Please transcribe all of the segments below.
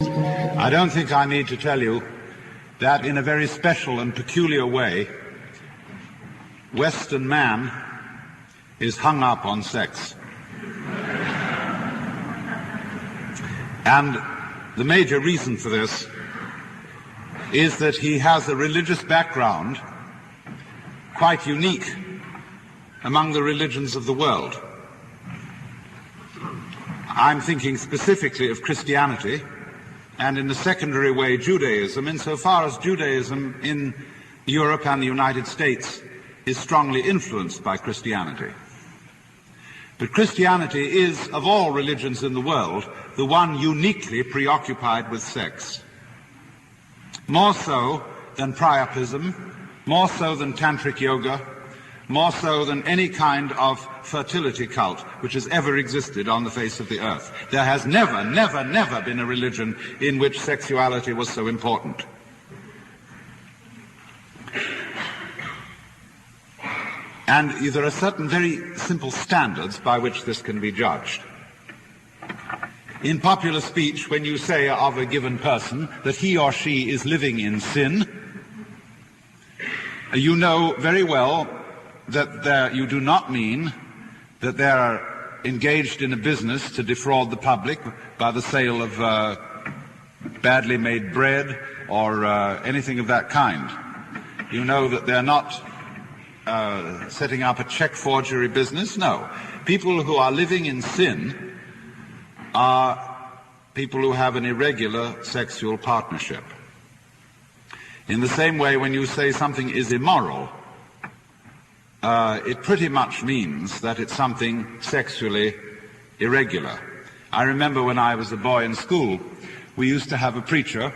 I don't think I need to tell you that in a very special and peculiar way, Western man is hung up on sex. And the major reason for this is that he has a religious background quite unique among the religions of the world. I'm thinking specifically of Christianity, and in a secondary way Judaism, insofar as Judaism in Europe and the United States is strongly influenced by Christianity. But Christianity is, of all religions in the world, the one uniquely preoccupied with sex. More so than priapism, more so than tantric yoga, more so than any kind of fertility cult which has ever existed on the face of the earth. There has never, never, never been a religion in which sexuality was so important. And there are certain very simple standards by which this can be judged. In popular speech, when you say of a given person that he or she is living in sin, you know very well that you do not mean that they are engaged in a business to defraud the public by the sale of badly made bread or anything of that kind. You know that they're not setting up a check forgery business. No. People who are living in sin are people who have an irregular sexual partnership. In the same way, when you say something is immoral, it pretty much means that it's something sexually irregular. I remember when I was a boy in school, we used to have a preacher.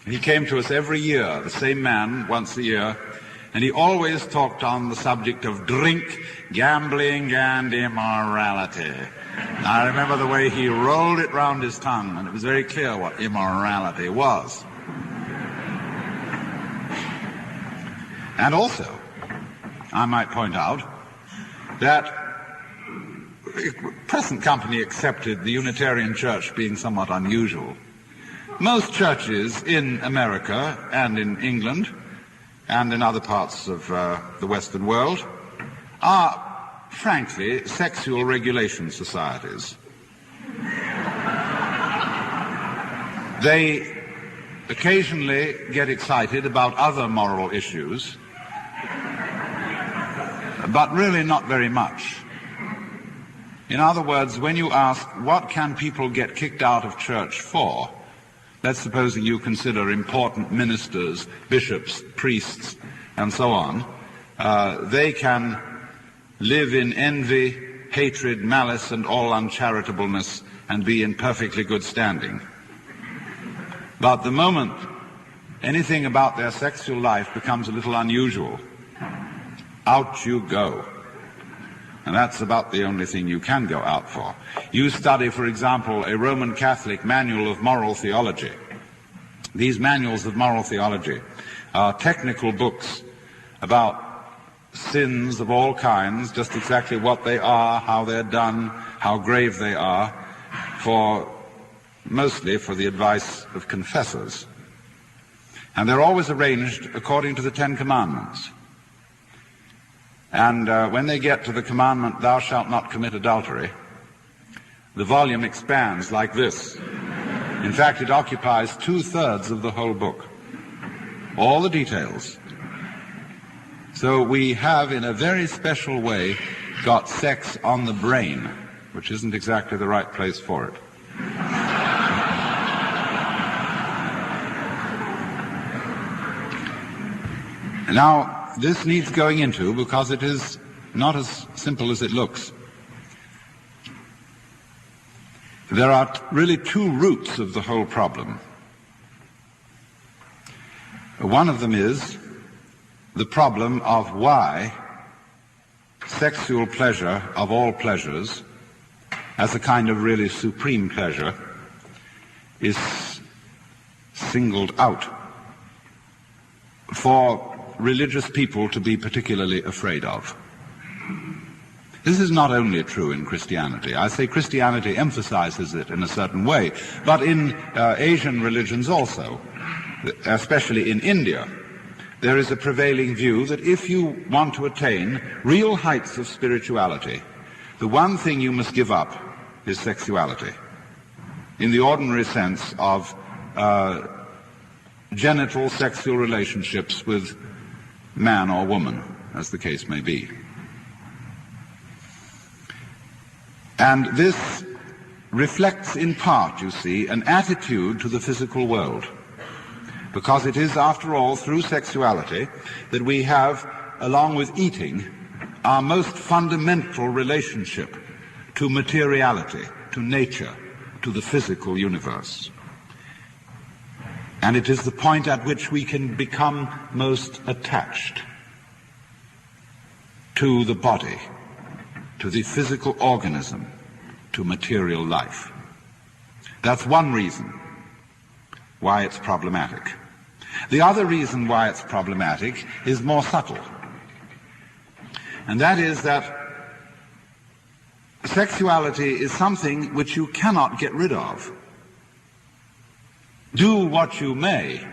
He came to us every year, the same man, once a year, and he always talked on the subject of drink, gambling, and immorality. I remember the way he rolled it round his tongue, and it was very clear what immorality was. And also, I might point out that present company accepted the Unitarian Church being somewhat unusual. Most churches in America and in England and in other parts of the Western world are, frankly, sexual regulation societies. They occasionally get excited about other moral issues, but really not very much. In other words, when you ask, what can people get kicked out of church for? Let's suppose that you consider important ministers, bishops, priests, and so on. They can live in envy, hatred, malice, and all uncharitableness and be in perfectly good standing. But the moment anything about their sexual life becomes a little unusual, out you go. And that's about the only thing you can go out for. You study, for example, a Roman Catholic manual of moral theology. These manuals of moral theology are technical books about sins of all kinds, just exactly what they are, how they're done, how grave they are, mostly for the advice of confessors. And they're always arranged according to the Ten Commandments. And when they get to the commandment, thou shalt not commit adultery, the volume expands like this. In fact, it occupies 2/3 of the whole book. All the details. So we have, in a very special way, got sex on the brain, which isn't exactly the right place for it. Now, this needs going into because it is not as simple as it looks. There are really two roots of the whole problem. One of them is the problem of why sexual pleasure of all pleasures, as a kind of really supreme pleasure, is singled out for religious people to be particularly afraid of. This is not only true in Christianity. I say Christianity emphasizes it in a certain way, but in Asian religions also, especially in India, there is a prevailing view that if you want to attain real heights of spirituality, the one thing you must give up is sexuality, in the ordinary sense of genital sexual relationships with man or woman, as the case may be. And this reflects in part, you see, an attitude to the physical world, because it is, after all, through sexuality that we have, along with eating, our most fundamental relationship to materiality, to nature, to the physical universe. And it is the point at which we can become most attached to the body, to the physical organism, to material life. That's one reason why it's problematic. The other reason why it's problematic is more subtle. And that is that sexuality is something which you cannot get rid of. Do what you may,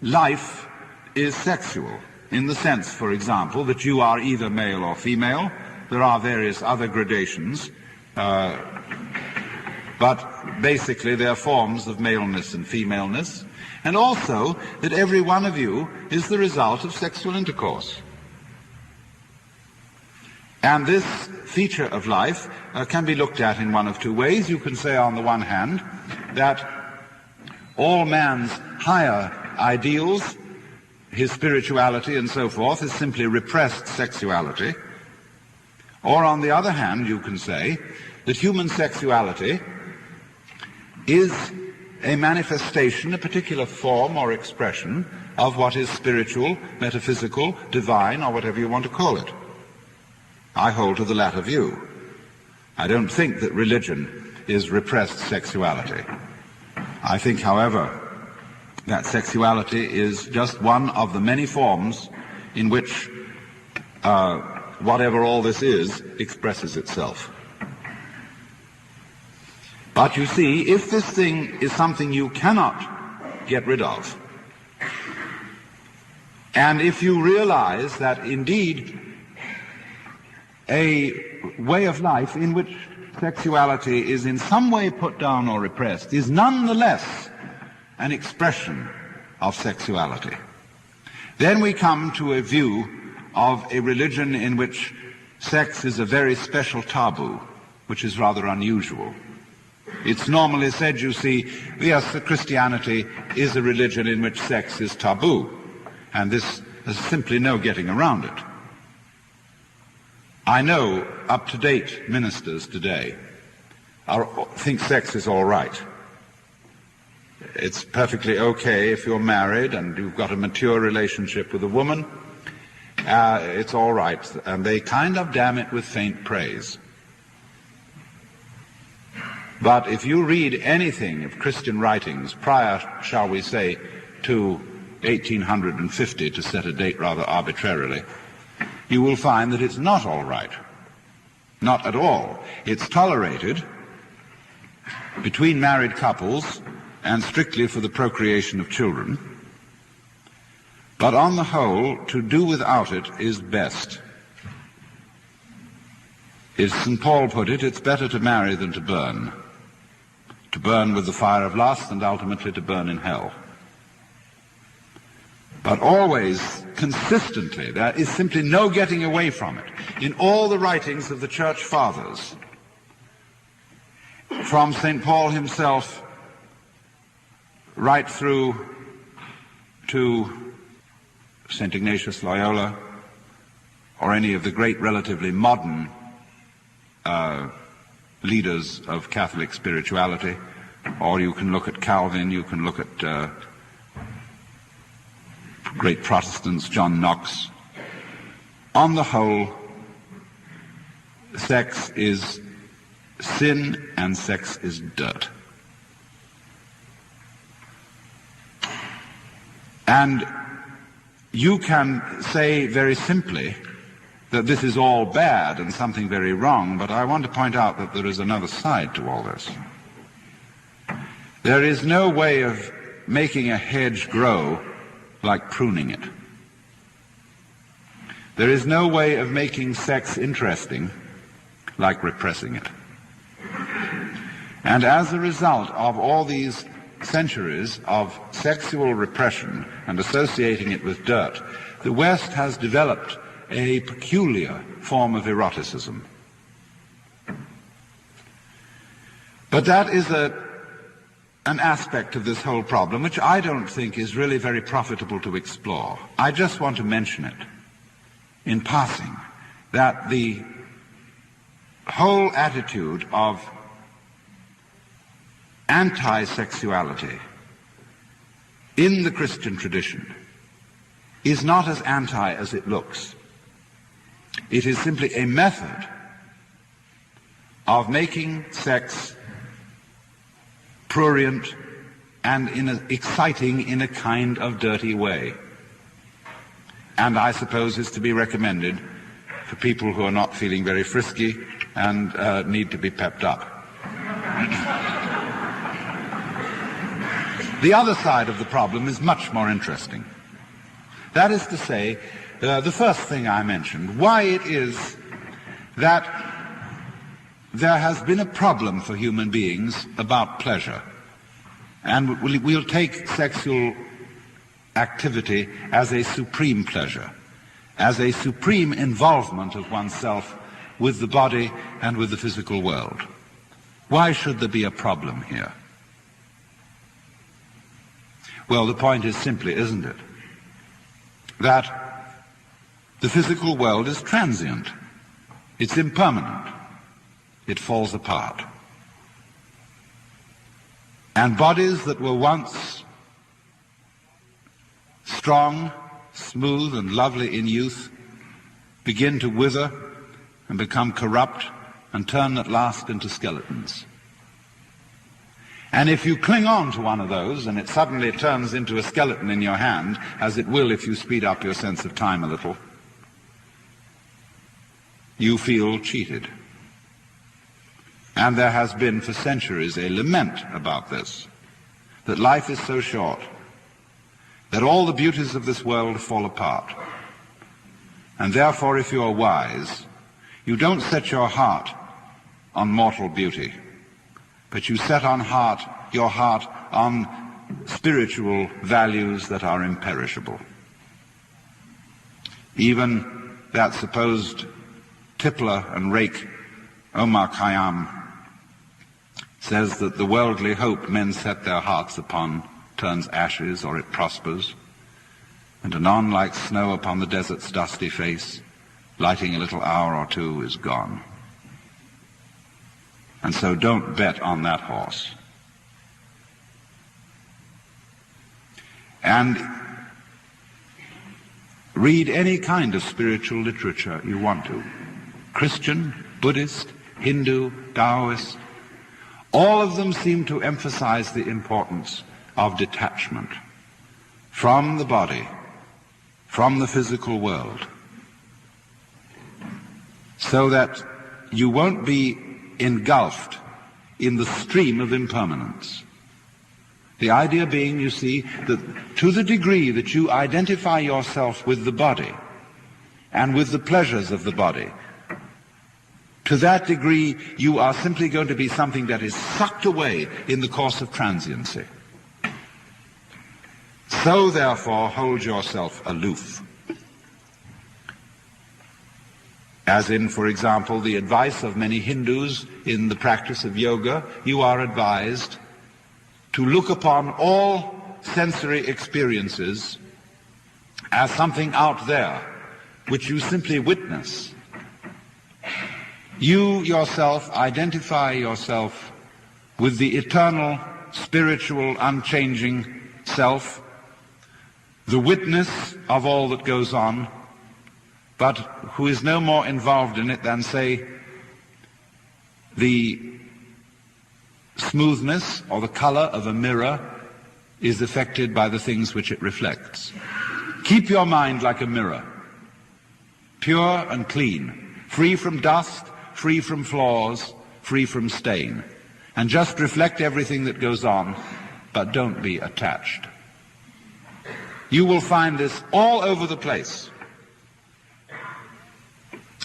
life is sexual, in the sense, for example, that you are either male or female. There are various other gradations, but basically they are forms of maleness and femaleness, and also that every one of you is the result of sexual intercourse. And this feature of life can be looked at in one of two ways. You can say, on the one hand, that all man's higher ideals, his spirituality and so forth, is simply repressed sexuality. Or on the other hand, you can say that human sexuality is a manifestation, a particular form or expression of what is spiritual, metaphysical, divine, or whatever you want to call it. I hold to the latter view. I don't think that religion is repressed sexuality. I think, however, that sexuality is just one of the many forms in which whatever all this is expresses itself. But you see, if this thing is something you cannot get rid of, and if you realize that indeed a way of life in which sexuality is in some way put down or repressed is nonetheless an expression of sexuality, then we come to a view of a religion in which sex is a very special taboo, which is rather unusual. It's normally said, you see, yes, Christianity is a religion in which sex is taboo, and there's simply no getting around it. I know up-to-date ministers today think sex is all right. It's perfectly okay if you're married and you've got a mature relationship with a woman. It's all right. And they kind of damn it with faint praise. But if you read anything of Christian writings prior, shall we say, to 1850, to set a date rather arbitrarily, you will find that it's not all right. Not at all. It's tolerated between married couples and strictly for the procreation of children. But on the whole, to do without it is best. As St. Paul put it, it's better to marry than to burn with the fire of lust and ultimately to burn in hell. But always, consistently, there is simply no getting away from it. In all the writings of the Church Fathers, from St. Paul himself right through to St. Ignatius Loyola, or any of the great relatively modern leaders of Catholic spirituality, or you can look at Calvin, you can look at great Protestants, John Knox. On the whole, sex is sin and sex is dirt. And you can say very simply that this is all bad and something very wrong, but I want to point out that there is another side to all this. There is no way of making a hedge grow like pruning it. There is no way of making sex interesting like repressing it. And as a result of all these centuries of sexual repression and associating it with dirt, the West has developed a peculiar form of eroticism. But that is an aspect of this whole problem which I don't think is really very profitable to explore. I just want to mention it in passing, that the whole attitude of anti-sexuality in the Christian tradition is not as anti as it looks. It is simply a method of making sex prurient and exciting in a kind of dirty way. And I suppose is to be recommended for people who are not feeling very frisky and need to be pepped up. The other side of the problem is much more interesting. That is to say, the first thing I mentioned, why it is that there has been a problem for human beings about pleasure. And we'll take sexual activity as a supreme pleasure, as a supreme involvement of oneself with the body and with the physical world. Why should there be a problem here? Well, the point is simply, isn't it, that the physical world is transient. It's impermanent. It falls apart. And bodies that were once strong, smooth, and lovely in youth begin to wither and become corrupt and turn at last into skeletons. And if you cling on to one of those and it suddenly turns into a skeleton in your hand, as it will if you speed up your sense of time a little, you feel cheated. And there has been for centuries a lament about this, that life is so short, that all the beauties of this world fall apart. And therefore, if you are wise, you don't set your heart on mortal beauty, but you set your heart on spiritual values that are imperishable. Even that supposed tippler and rake, Omar Khayyam, says that the worldly hope men set their hearts upon turns ashes or it prospers, and anon like snow upon the desert's dusty face, lighting a little hour or two, is gone. And so don't bet on that horse. And read any kind of spiritual literature you want to. Christian, Buddhist, Hindu, Taoist, all of them seem to emphasize the importance of detachment from the body, from the physical world, so that you won't be engulfed in the stream of impermanence. The idea being, you see, that to the degree that you identify yourself with the body and with the pleasures of the body, to that degree you are simply going to be something that is sucked away in the course of transiency. So therefore hold yourself aloof. As in, for example, the advice of many Hindus in the practice of yoga, you are advised to look upon all sensory experiences as something out there, which you simply witness. You yourself identify yourself with the eternal, spiritual, unchanging self, the witness of all that goes on, but who is no more involved in it than, say, the smoothness or the color of a mirror is affected by the things which it reflects. Keep your mind like a mirror. pure and clean, free from dust, free from flaws, free from stain. And just reflect everything that goes on, but don't be attached. You will find this all over the place.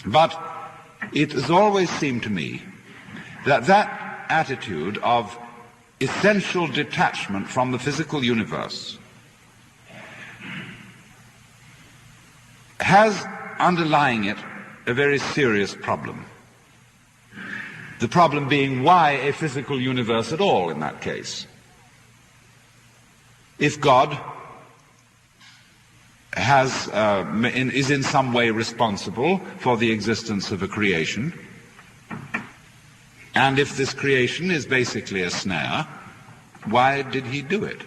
But it has always seemed to me that that attitude of essential detachment from the physical universe has underlying it a very serious problem. The problem being, why a physical universe at all in that case? If God is in some way responsible for the existence of a creation, and if this creation is basically a snare, why did he do it?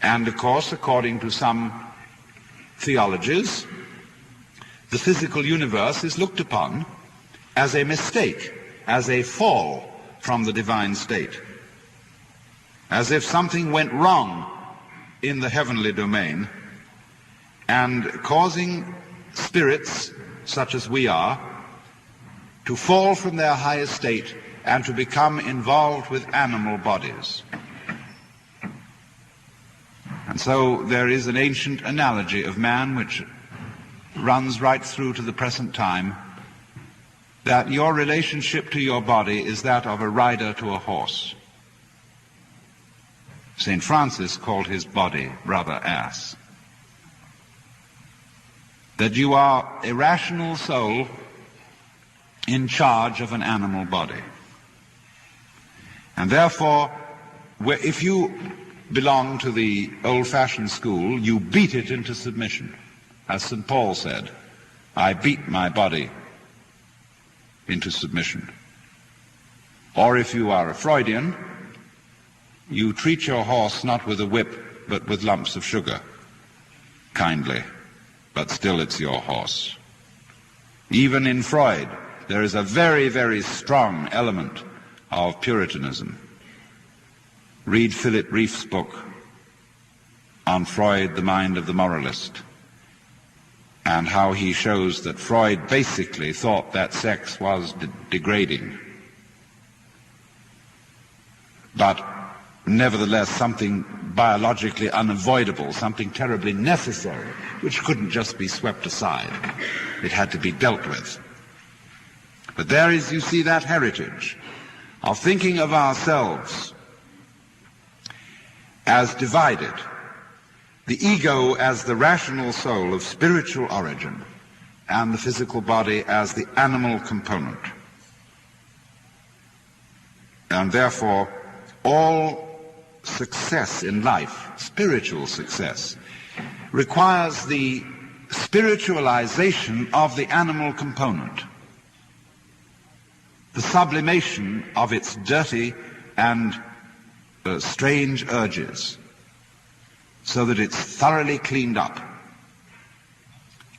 And of course, according to some theologies, the physical universe is looked upon as a mistake, as a fall from the divine state, as if something went wrong in the heavenly domain and causing spirits such as we are to fall from their high estate and to become involved with animal bodies. And so there is an ancient analogy of man which runs right through to the present time, that your relationship to your body is that of a rider to a horse. St. Francis called his body brother ass. That you are a rational soul in charge of an animal body. And therefore, if you belong to the old-fashioned school, you beat it into submission. As St. Paul said, I beat my body into submission. Or if you are a Freudian, you treat your horse not with a whip, but with lumps of sugar, kindly, but still it's your horse. Even in Freud, there is a very, very strong element of Puritanism. Read Philip Rief's book on Freud, The Mind of the Moralist, and how he shows that Freud basically thought that sex was degrading, but nevertheless something biologically unavoidable, something terribly necessary, which couldn't just be swept aside. It had to be dealt with. But there is, you see, that heritage of thinking of ourselves as divided, the ego as the rational soul of spiritual origin, and the physical body as the animal component. And therefore, all success in life, spiritual success, requires the spiritualization of the animal component, the sublimation of its dirty and strange urges, so that it's thoroughly cleaned up.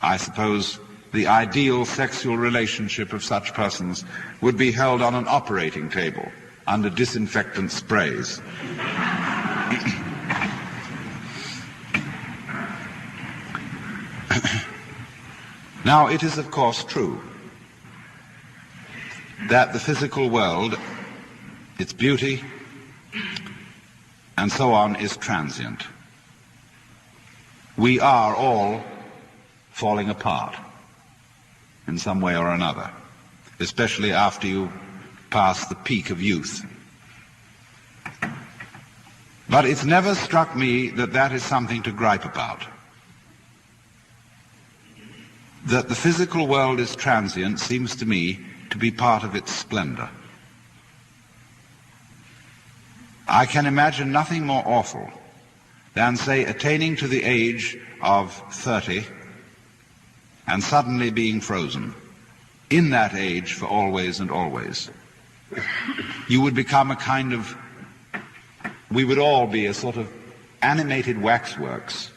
I suppose the ideal sexual relationship of such persons would be held on an operating table under disinfectant sprays. Now, it is of course true that the physical world, its beauty, and so on, is transient. We are all falling apart in some way or another, especially after you pass the peak of youth. But it's never struck me that that is something to gripe about. That the physical world is transient seems to me to be part of its splendor. I can imagine nothing more awful than, say, attaining to the age of 30 and suddenly being frozen in that age for always and always. You would become a kind of, we would all be a sort of animated waxworks.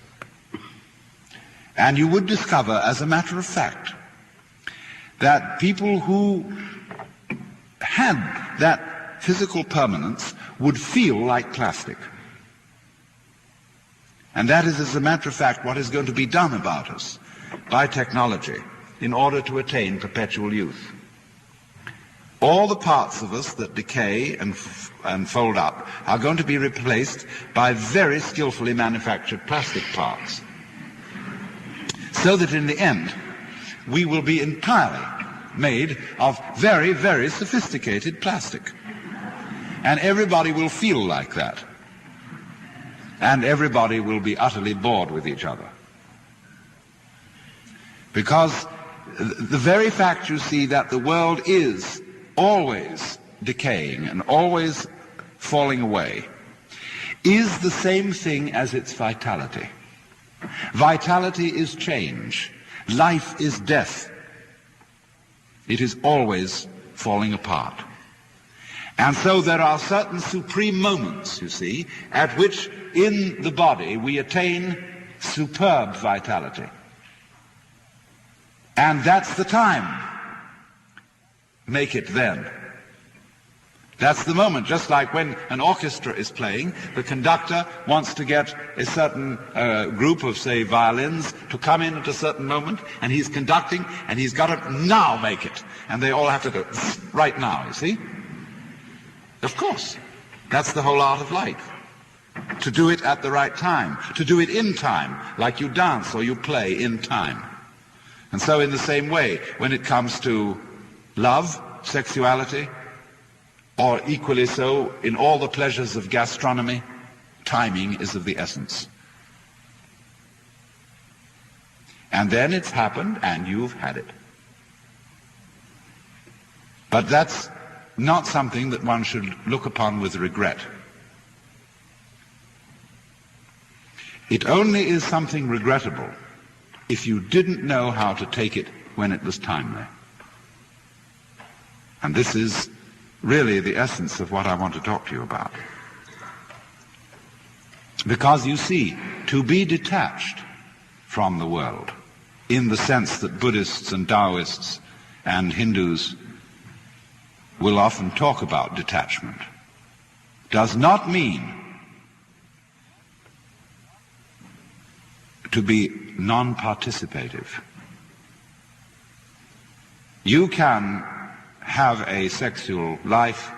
And you would discover, as a matter of fact, that people who had that physical permanence would feel like plastic. And that is, as a matter of fact, what is going to be done about us. by technology in order to attain perpetual youth. All the parts of us that decay and fold up are going to be replaced by very skillfully manufactured plastic parts, so that in the end we will be entirely made of very, very sophisticated plastic. And everybody will feel like that. And everybody will be utterly bored with each other. Because the very fact, you see, that the world is always decaying and always falling away is the same thing as its vitality. Vitality is change. Life is death. It is always falling apart. And so there are certain supreme moments, you see, at which in the body we attain superb vitality. And that's the time. Make it then. That's the moment, just like when an orchestra is playing, the conductor wants to get a certain group of, say, violins to come in at a certain moment, and he's conducting, and he's got to now make it. And they all have to go right now, you see? Of course. That's the whole art of life. To do it at the right time, to do it in time, like you dance or you play in time. And so in the same way, when it comes to love, sexuality, or equally so in all the pleasures of gastronomy, timing is of the essence. And then it's happened and you've had it. But that's not something that one should look upon with regret. It only is something regrettable if you didn't know how to take it when it was timely. And this is really the essence of what I want to talk to you about. Because you see, to be detached from the world, in the sense that Buddhists and Taoists and Hindus will often talk about detachment, does not mean to be non-participative. You can have a sexual life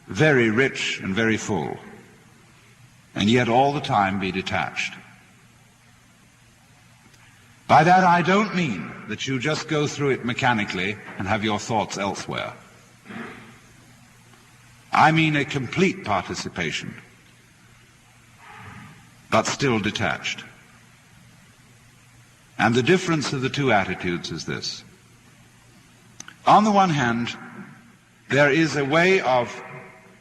very rich and very full, and yet all the time be detached. By that I don't mean that you just go through it mechanically and have your thoughts elsewhere. I mean a complete participation, but still detached. And the difference of the two attitudes is this. On the one hand, there is a way of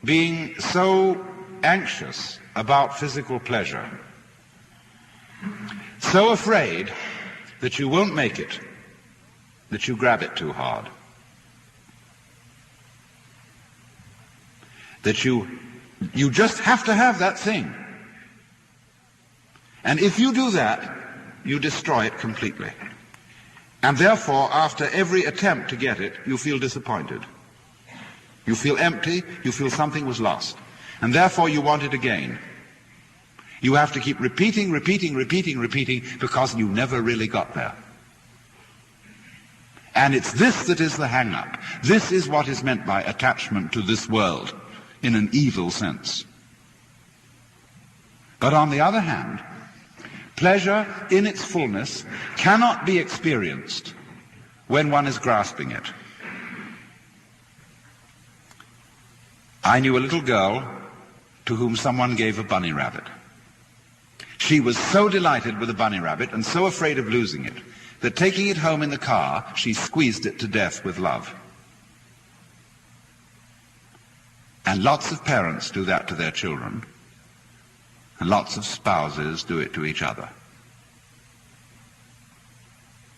being so anxious about physical pleasure, so afraid that you won't make it, that you grab it too hard, that you just have to have that thing. And if you do that, you destroy it completely. And therefore, after every attempt to get it, you feel disappointed. You feel empty, you feel something was lost. And therefore you want it again. You have to keep repeating, because you never really got there. And it's this that is the hang-up. This is what is meant by attachment to this world, in an evil sense. But on the other hand, pleasure in its fullness cannot be experienced when one is grasping it. I knew a little girl to whom someone gave a bunny rabbit. She was so delighted with the bunny rabbit and so afraid of losing it that taking it home in the car, she squeezed it to death with love. And lots of parents do that to their children. And lots of spouses do it to each other.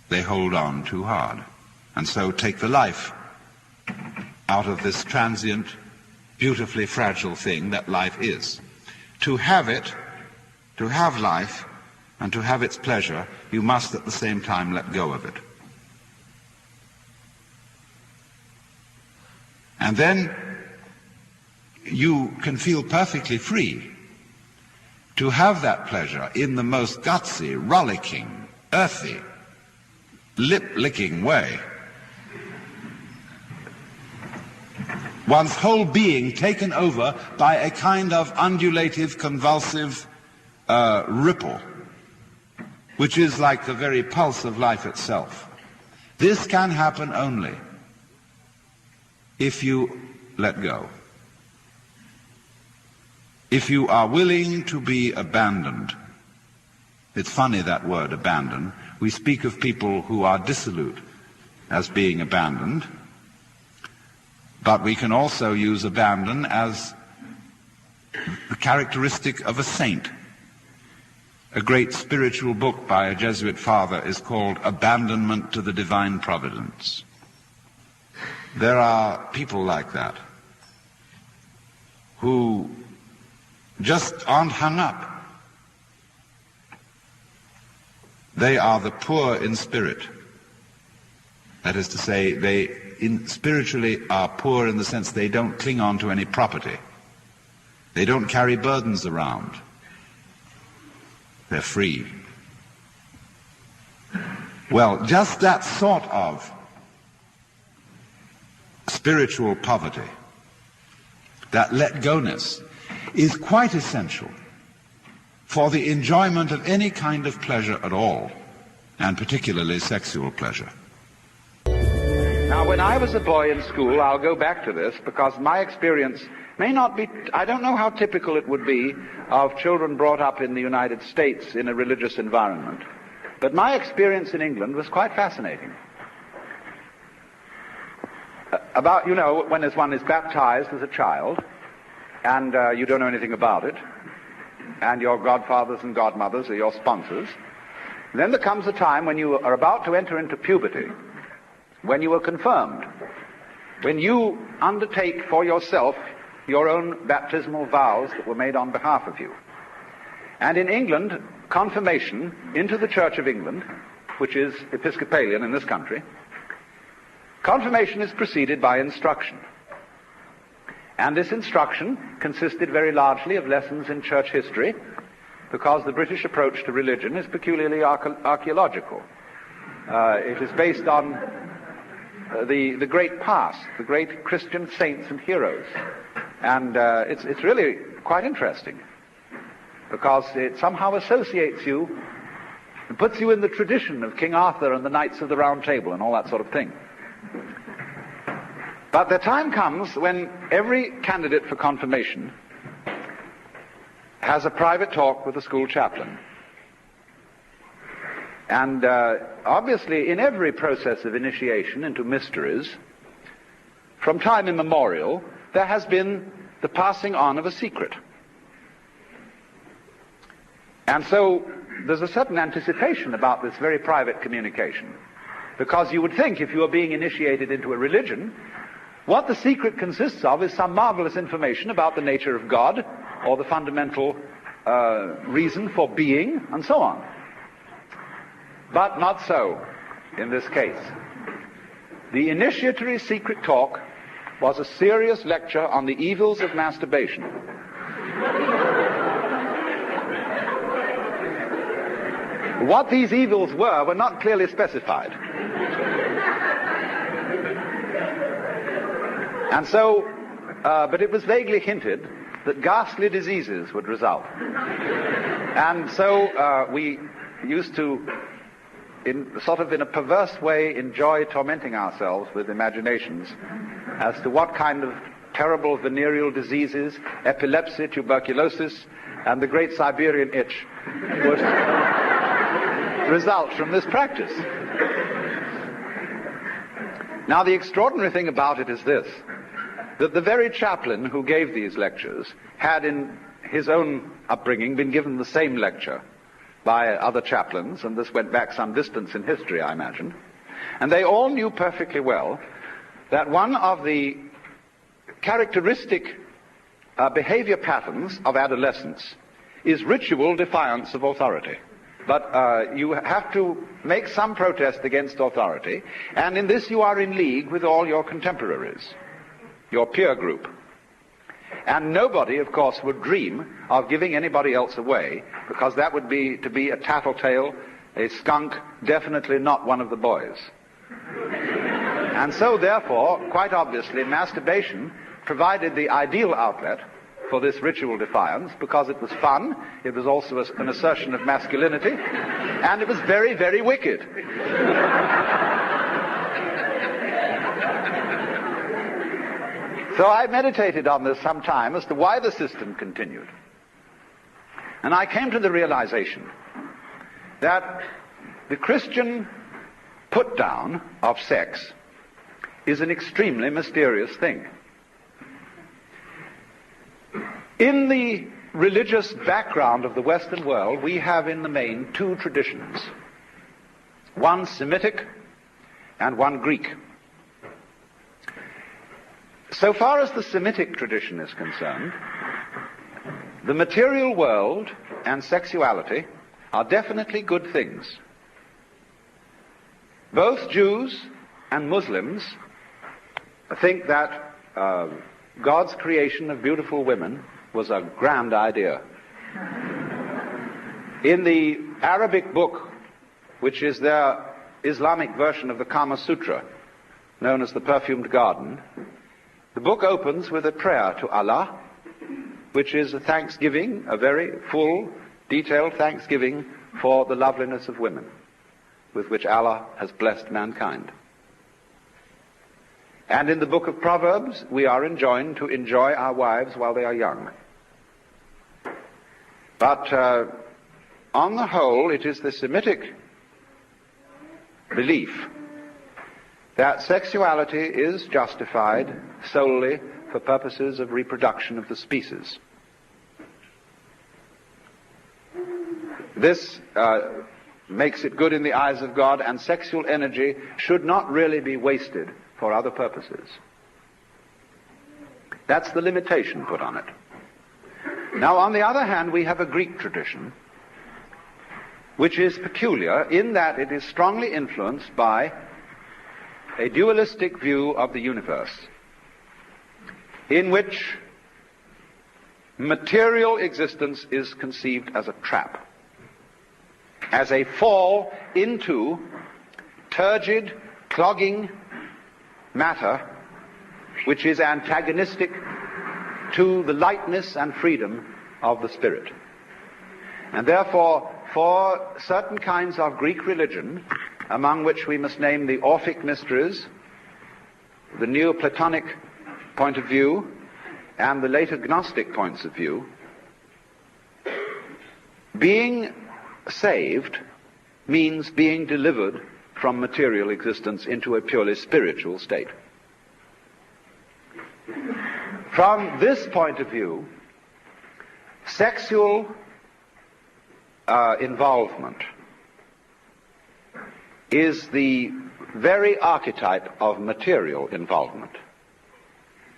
They hold on too hard, and so take the life out of this transient, beautifully fragile thing that life is. To have it, to have life, and to have its pleasure, you must at the same time let go of it. And then you can feel perfectly free to have that pleasure in the most gutsy, rollicking, earthy, lip-licking way. One's whole being taken over by a kind of undulative, convulsive ripple, which is like the very pulse of life itself. This can happen only if you let go. If you are willing to be abandoned. It's funny, that word, abandon. We speak of people who are dissolute as being abandoned, but we can also use abandon as the characteristic of a saint. A great spiritual book by a Jesuit father is called Abandonment to the Divine Providence. There are people like that who just aren't hung up. They are the poor in spirit. That is to say, they spiritually are poor in the sense they don't cling on to any property. They don't carry burdens around. They're free. Well, just that sort of spiritual poverty, that let-go-ness, is quite essential for the enjoyment of any kind of pleasure at all, and particularly sexual pleasure. Now, when I was a boy in school, I'll go back to this because my experience may not be, I don't know how typical it would be of children brought up in the United States in a religious environment, but my experience in England was quite fascinating. About, when one is baptized as a child, and you don't know anything about it, and your godfathers and godmothers are your sponsors, then there comes a time when you are about to enter into puberty, when you are confirmed, when you undertake for yourself your own baptismal vows that were made on behalf of you. And in England, confirmation into the Church of England, which is Episcopalian in this country, confirmation is preceded by instruction. And this instruction consisted very largely of lessons in church history, because the British approach to religion is peculiarly archaeological. It is based on the great past, the great Christian saints and heroes. And it's really quite interesting, because it somehow associates you and puts you in the tradition of King Arthur and the Knights of the Round Table and all that sort of thing. But the time comes when every candidate for confirmation has a private talk with the school chaplain. And obviously, in every process of initiation into mysteries, from time immemorial, there has been the passing on of a secret. And so there's a certain anticipation about this very private communication, because you would think, if you are being initiated into a religion, what the secret consists of is some marvelous information about the nature of God, or the fundamental reason for being, and so on. But not so in this case. The initiatory secret talk was a serious lecture on the evils of masturbation. What these evils were not clearly specified. And so, but it was vaguely hinted that ghastly diseases would result. And so we used to, in a perverse way, enjoy tormenting ourselves with imaginations as to what kind of terrible venereal diseases, epilepsy, tuberculosis, and the great Siberian itch would result from this practice. Now, the extraordinary thing about it is this, that the very chaplain who gave these lectures had in his own upbringing been given the same lecture by other chaplains, and this went back some distance in history, I imagine. And they all knew perfectly well that one of the characteristic behavior patterns of adolescence is ritual defiance of authority. But you have to make some protest against authority, and in this you are in league with all your contemporaries, your peer group. And nobody, of course, would dream of giving anybody else away, because that would be to be a tattletale a skunk, definitely not one of the boys. And so, therefore, quite obviously, masturbation provided the ideal outlet for this ritual defiance because it was fun, it was also an assertion of masculinity, and it was very, very wicked. So I meditated on this some time as to why the system continued. And I came to the realization that the Christian put-down of sex is an extremely mysterious thing. In the religious background of the Western world, we have in the main two traditions, one Semitic and one Greek. So far as the Semitic tradition is concerned, the material world and sexuality are definitely good things. Both Jews and Muslims think that God's creation of beautiful women was a grand idea. In the Arabic book, which is their Islamic version of the Kama Sutra, known as the Perfumed Garden, the book opens with a prayer to Allah, which is a thanksgiving, a very full, detailed thanksgiving for the loveliness of women, with which Allah has blessed mankind. And in the book of Proverbs, we are enjoined to enjoy our wives while they are young. But on the whole, it is the Semitic belief that sexuality is justified solely for purposes of reproduction of the species. This makes it good in the eyes of God, and sexual energy should not really be wasted for other purposes. That's the limitation put on it. Now, on the other hand, we have a Greek tradition, which is peculiar in that it is strongly influenced by a dualistic view of the universe, in which material existence is conceived as a trap, as a fall into turgid, clogging matter, which is antagonistic to the lightness and freedom of the spirit. And therefore, for certain kinds of Greek religion, among which we must name the Orphic mysteries, the Neoplatonic point of view, and the later Gnostic points of view, being saved means being delivered from material existence into a purely spiritual state. From this point of view, sexual involvement is the very archetype of material involvement.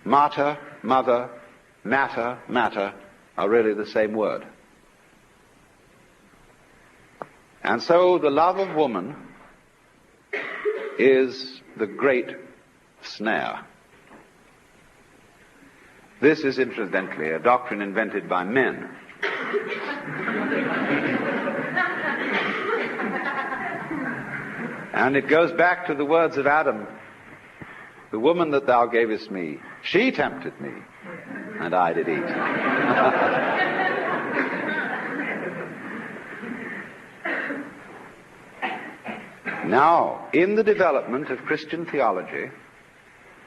Mater, mother, matter are really the same word. And so the love of woman is the great snare. This is incidentally a doctrine invented by men. And it goes back to the words of Adam, "The woman that thou gavest me, she tempted me, and I did eat." Now, in the development of Christian theology,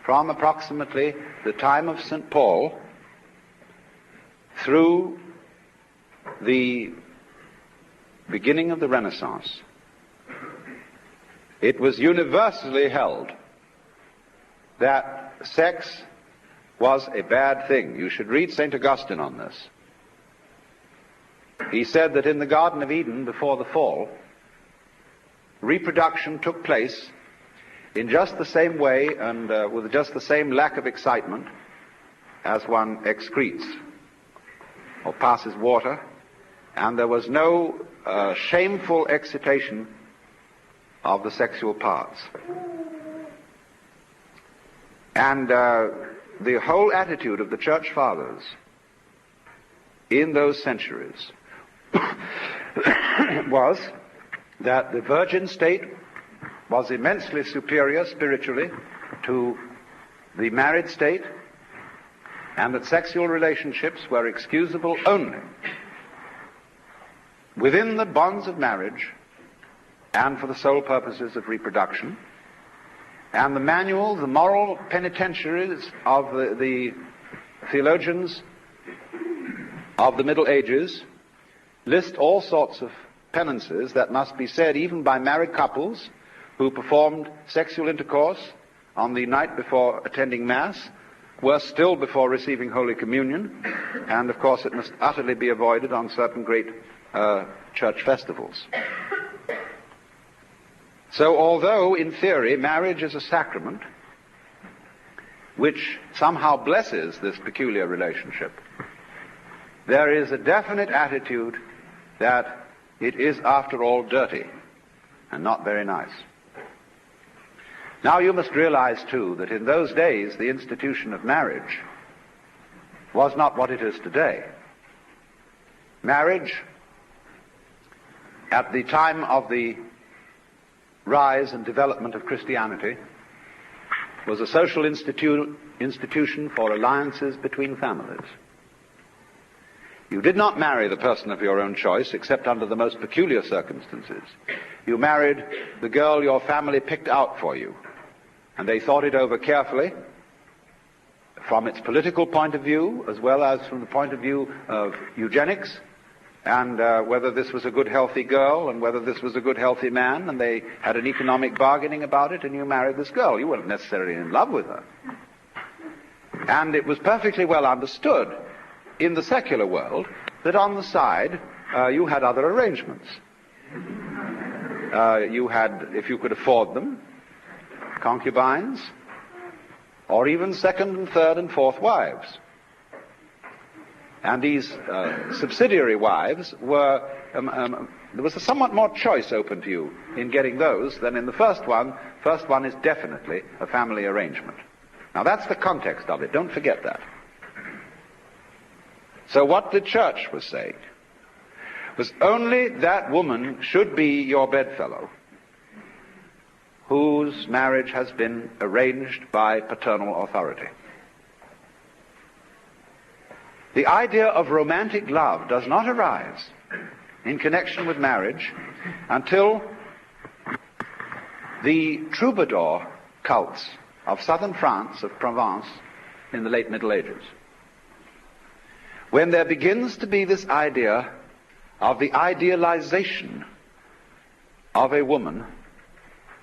from approximately the time of St. Paul through the beginning of the Renaissance, it was universally held that sex was a bad thing. You should read St. Augustine on this. He said that in the Garden of Eden, before the fall, reproduction took place in just the same way and with just the same lack of excitement as one excretes or passes water, and there was no shameful excitation of the sexual parts. And the whole attitude of the Church Fathers in those centuries was that the virgin state was immensely superior spiritually to the married state, and that sexual relationships were excusable only within the bonds of marriage and for the sole purposes of reproduction. And the manual, the moral penitentiaries of the theologians of the Middle Ages list all sorts of penances that must be said even by married couples who performed sexual intercourse on the night before attending Mass, worse still before receiving Holy Communion, and of course it must utterly be avoided on certain great church festivals. So although in theory marriage is a sacrament which somehow blesses this peculiar relationship, there is a definite attitude that it is after all dirty and not very nice. Now you must realize too that in those days the institution of marriage was not what it is today. Marriage at the time of the rise and development of Christianity was a social institution for alliances between families. You did not marry the person of your own choice except under the most peculiar circumstances. You married the girl your family picked out for you, and they thought it over carefully from its political point of view as well as from the point of view of eugenics, and whether this was a good healthy girl and whether this was a good healthy man, and they had an economic bargaining about it, and you married this girl. You weren't necessarily in love with her. And it was perfectly well understood in the secular world that on the side you had other arrangements. You had, if you could afford them, concubines, or even second and third and fourth wives. And these subsidiary wives were, there was a somewhat more choice open to you in getting those than in the first one. First one is definitely a family arrangement. Now that's the context of it, don't forget that. So what the church was saying was only that woman should be your bedfellow whose marriage has been arranged by paternal authority. The idea of romantic love does not arise in connection with marriage until the troubadour cults of southern France, of Provence, in the late Middle Ages, when there begins to be this idea of the idealization of a woman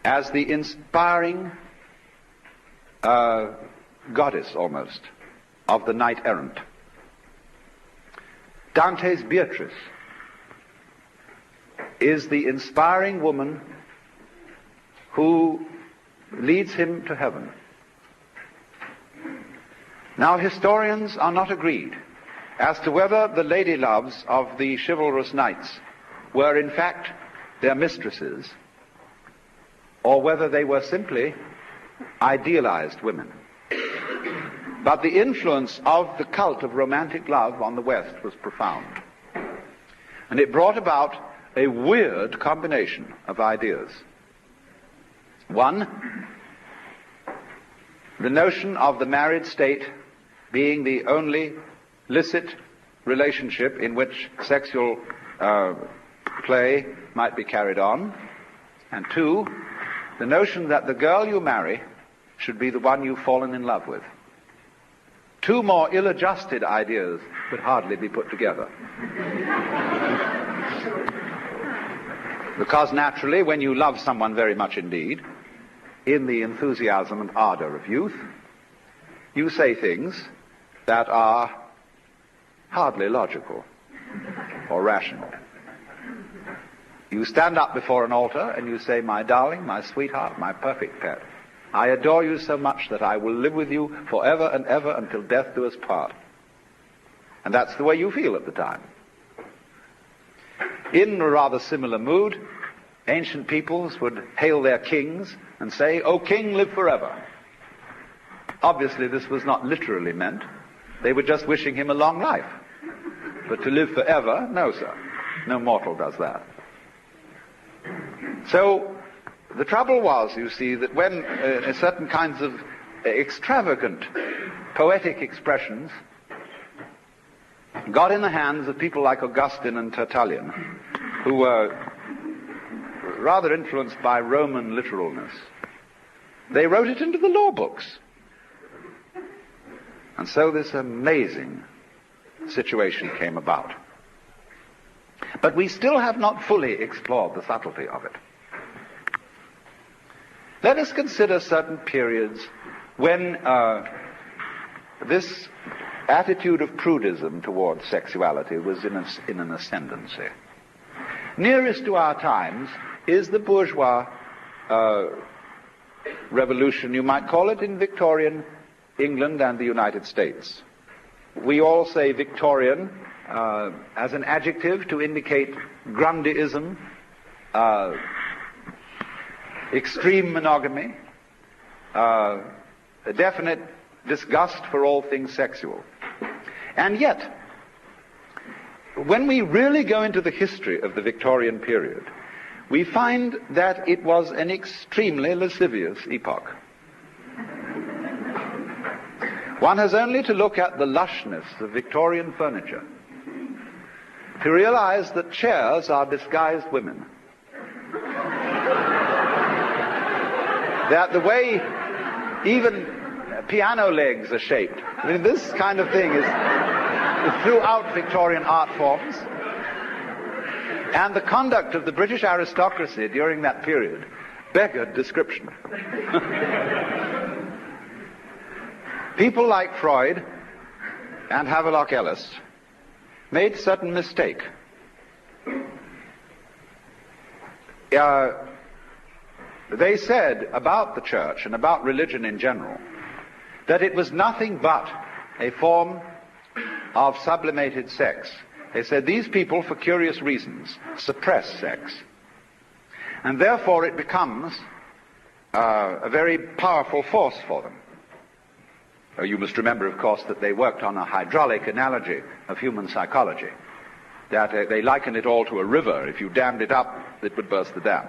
as the inspiring goddess almost of the knight errant. Dante's Beatrice is the inspiring woman who leads him to heaven. Now historians are not agreed as to whether the lady loves of the chivalrous knights were in fact their mistresses, or whether they were simply idealized women. But the influence of the cult of romantic love on the West was profound. And it brought about a weird combination of ideas. One, the notion of the married state being the only licit relationship in which sexual play might be carried on. And two, the notion that the girl you marry should be the one you've fallen in love with. Two more ill-adjusted ideas could hardly be put together. Because naturally, when you love someone very much indeed, in the enthusiasm and ardor of youth, you say things that are hardly logical or rational. You stand up before an altar and you say, "My darling, my sweetheart, my perfect pet, I adore you so much that I will live with you forever and ever until death do us part." And that's the way you feel at the time. In a rather similar mood, ancient peoples would hail their kings and say, "O king, live forever." Obviously this was not literally meant. They were just wishing him a long life. But to live forever, no sir. No mortal does that. So the trouble was, you see, that when certain kinds of extravagant poetic expressions got in the hands of people like Augustine and Tertullian, who were rather influenced by Roman literalness, they wrote it into the law books. And so this amazing situation came about. But we still have not fully explored the subtlety of it. Let us consider certain periods when this attitude of prudism towards sexuality was in an ascendancy. Nearest to our times is the bourgeois revolution, you might call it, in Victorian England and the United States. We all say Victorian as an adjective to indicate Grundyism, extreme monogamy, a definite disgust for all things sexual. And yet, when we really go into the history of the Victorian period, we find that it was an extremely lascivious epoch. One has only to look at the lushness of Victorian furniture to realize that chairs are disguised women. That the way even piano legs are shaped. I mean, this kind of thing is throughout Victorian art forms. And the conduct of the British aristocracy during that period beggared description. People like Freud and Havelock Ellis made a certain mistake. They said about the church and about religion in general that it was nothing but a form of sublimated sex. They said these people, for curious reasons, suppress sex. And therefore it becomes a very powerful force for them. You must remember, of course, that they worked on a hydraulic analogy of human psychology. That they liken it all to a river. If you dammed it up, it would burst the dam.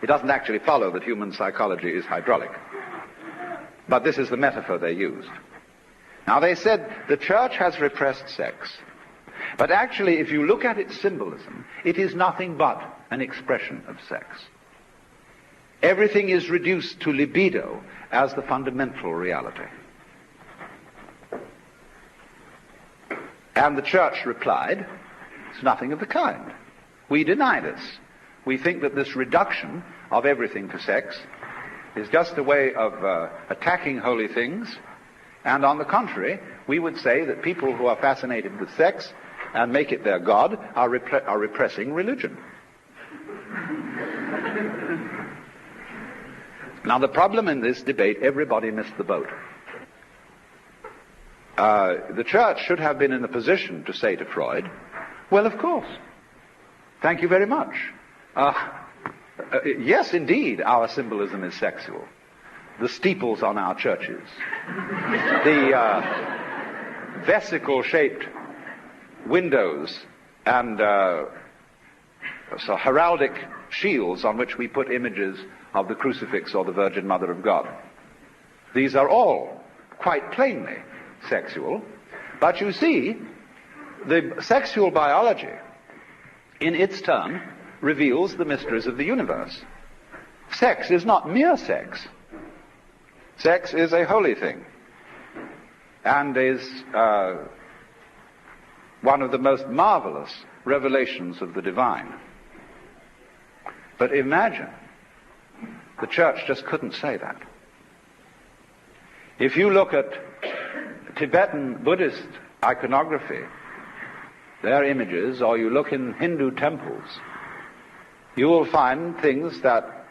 It doesn't actually follow that human psychology is hydraulic. But this is the metaphor they used. Now, they said the church has repressed sex. But actually, if you look at its symbolism, it is nothing but an expression of sex. Everything is reduced to libido as the fundamental reality. And the church replied, it's nothing of the kind. We deny this. We think that this reduction of everything to sex is just a way of attacking holy things. And on the contrary, we would say that people who are fascinated with sex and make it their god are repressing religion. Now, the problem in this debate, everybody missed the boat. The church should have been in a position to say to Freud, well, of course, thank you very much. Yes, indeed, our symbolism is sexual. The steeples on our churches, the vesicle-shaped windows and so heraldic shields on which we put images of the crucifix or the Virgin Mother of God. These are all quite plainly sexual, but you see, the sexual biology, in its turn, reveals the mysteries of the universe. Sex is not mere sex. Sex is a holy thing, and is one of the most marvelous revelations of the divine. But imagine, the church just couldn't say that. If you look at Tibetan Buddhist iconography, their images, or you look in Hindu temples, you will find things that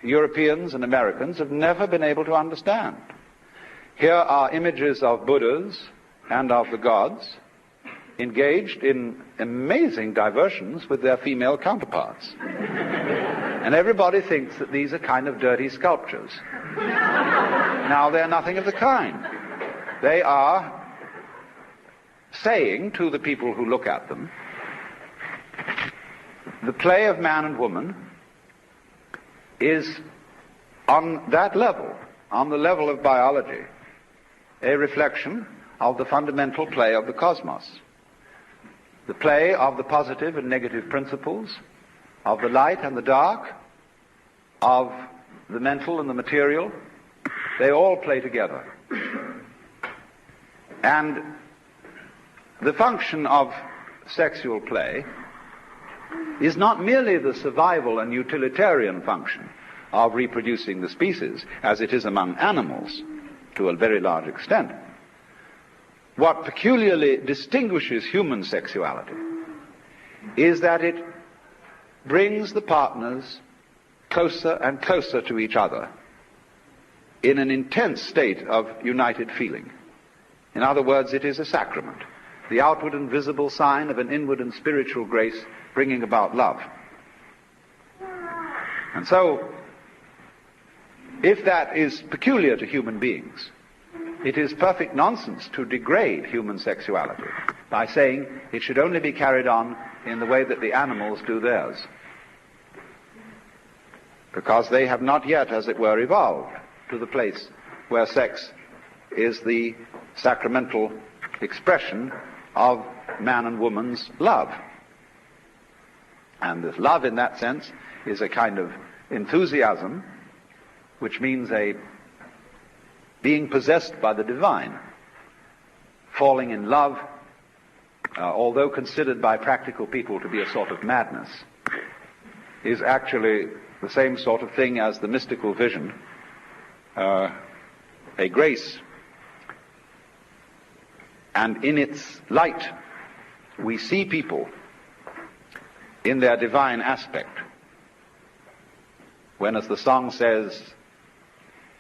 Europeans and Americans have never been able to understand. Here are images of Buddhas and of the gods engaged in amazing diversions with their female counterparts. And everybody thinks that these are kind of dirty sculptures. Now, they're nothing of the kind. They are saying to the people who look at them, the play of man and woman is on that level, on the level of biology, a reflection of the fundamental play of the cosmos. The play of the positive and negative principles, of the light and the dark, of the mental and the material. They all play together. And the function of sexual play is not merely the survival and utilitarian function of reproducing the species, as it is among animals to a very large extent. What peculiarly distinguishes human sexuality is that it brings the partners closer and closer to each other in an intense state of united feeling. In other words, it is a sacrament, the outward and visible sign of an inward and spiritual grace bringing about love. And so, if that is peculiar to human beings, it is perfect nonsense to degrade human sexuality by saying it should only be carried on in the way that the animals do theirs, because they have not yet, as it were, evolved to the place where sex is the sacramental expression of man and woman's love. And this love, in that sense, is a kind of enthusiasm, which means a being possessed by the divine. Falling in love, although considered by practical people to be a sort of madness, is actually the same sort of thing as the mystical vision, a grace. And in its light, we see people in their divine aspect. When, as the song says,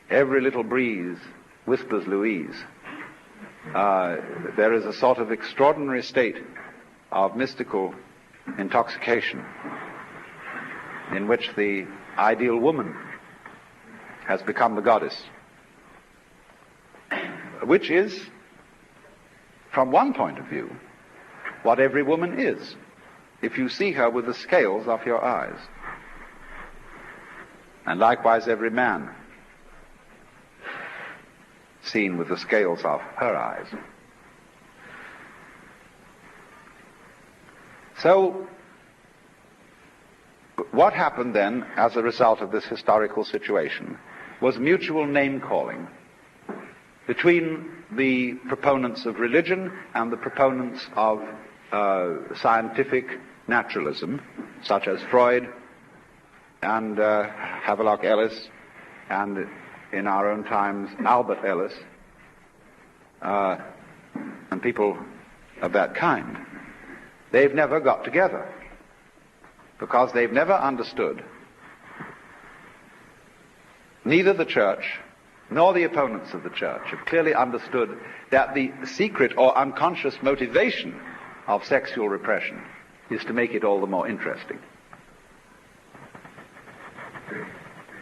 every little breeze whispers Louise, there is a sort of extraordinary state of mystical intoxication in which the ideal woman has become the goddess, which is, from one point of view, what every woman is, if you see her with the scales off your eyes. And likewise every man seen with the scales off her eyes. So, what happened then as a result of this historical situation was mutual name-calling between the proponents of religion and the proponents of scientific naturalism, such as Freud and Havelock Ellis, and in our own times Albert Ellis, and people of that kind. They've never got together because they've never understood, neither the church nor the opponents of the church have clearly understood that the secret or unconscious motivation of sexual repression is to make it all the more interesting.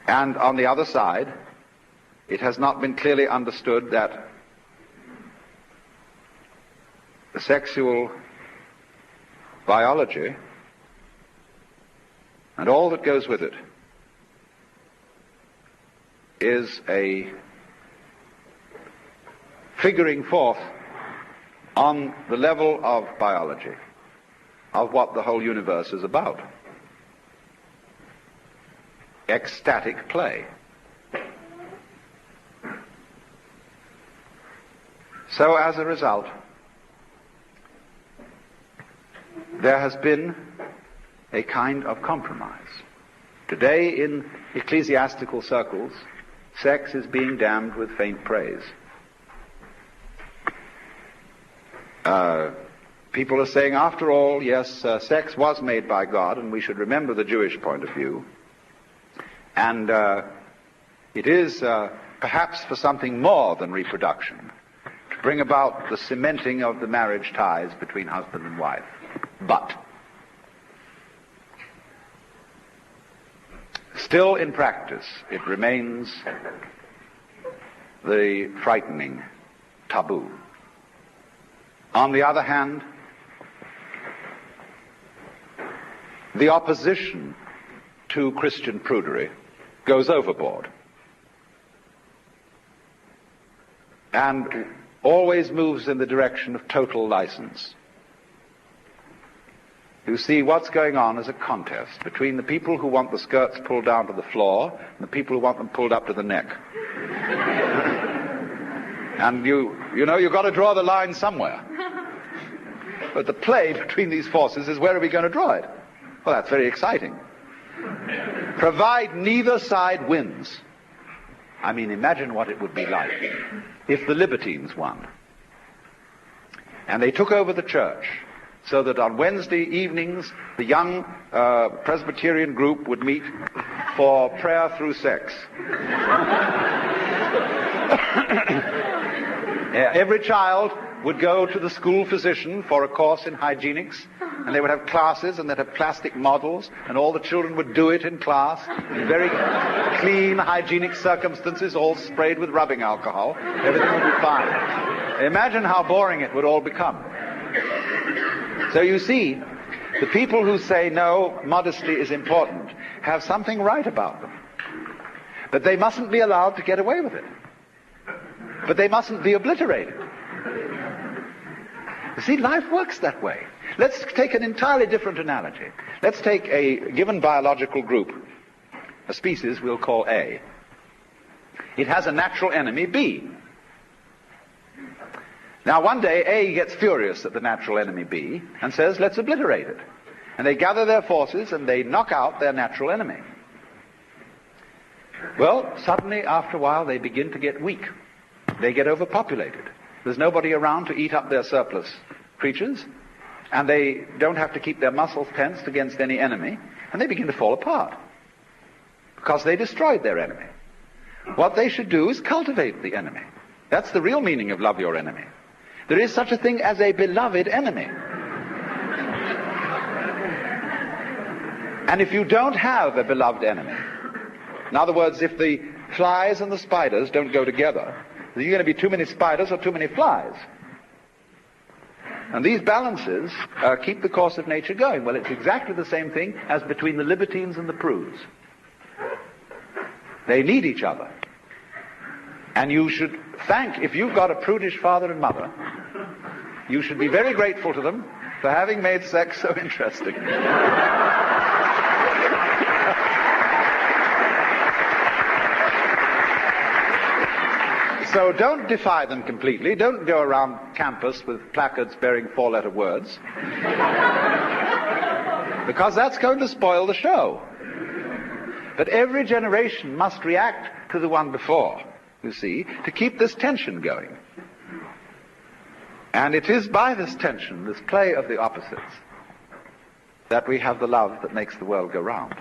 And on the other side, it has not been clearly understood that the sexual biology and all that goes with it is a figuring forth on the level of biology of what the whole universe is about. Ecstatic play. So as a result, there has been a kind of compromise. Today in ecclesiastical circles, sex is being damned with faint praise. People are saying, after all, yes, sex was made by God, and we should remember the Jewish point of view. And it is perhaps for something more than reproduction, to bring about the cementing of the marriage ties between husband and wife. But still in practice, it remains the frightening taboo. On the other hand, the opposition to Christian prudery goes overboard and always moves in the direction of total license. You see, what's going on is a contest between the people who want the skirts pulled down to the floor and the people who want them pulled up to the neck. And you know, you've got to draw the line somewhere. But the play between these forces is, where are we going to draw it? Well, that's very exciting. Provide neither side wins. I mean, imagine what it would be like if the libertines won. And they took over the church, so that on Wednesday evenings, the young Presbyterian group would meet for prayer through sex. Every child would go to the school physician for a course in hygienics, and they would have classes, and they'd have plastic models, and all the children would do it in class, in very clean, hygienic circumstances, all sprayed with rubbing alcohol. Everything would be fine. Imagine how boring it would all become. So you see, the people who say, no, modesty is important, have something right about them. But they mustn't be allowed to get away with it. But they mustn't be obliterated. You see, life works that way. Let's take an entirely different analogy. Let's take a given biological group, a species we'll call A. It has a natural enemy, B. Now, one day, A gets furious at the natural enemy, B, and says, let's obliterate it. And they gather their forces and they knock out their natural enemy. Well, suddenly, after a while, they begin to get weak. They get overpopulated. There's nobody around to eat up their surplus creatures, and they don't have to keep their muscles tensed against any enemy, and they begin to fall apart because they destroyed their enemy. What they should do is cultivate the enemy. That's the real meaning of love your enemy. There is such a thing as a beloved enemy. And if you don't have a beloved enemy, in other words, if the flies and the spiders don't go together, there's going to be too many spiders or too many flies. And these balances keep the course of nature going. Well, it's exactly the same thing as between the libertines and the prudes. They need each other. And you should thank, if you've got a prudish father and mother, you should be very grateful to them for having made sex so interesting. So don't defy them completely. Don't go around campus with placards bearing four-letter words. Because that's going to spoil the show. But every generation must react to the one before, you see, to keep this tension going. And it is by this tension, this play of the opposites, that we have the love that makes the world go round.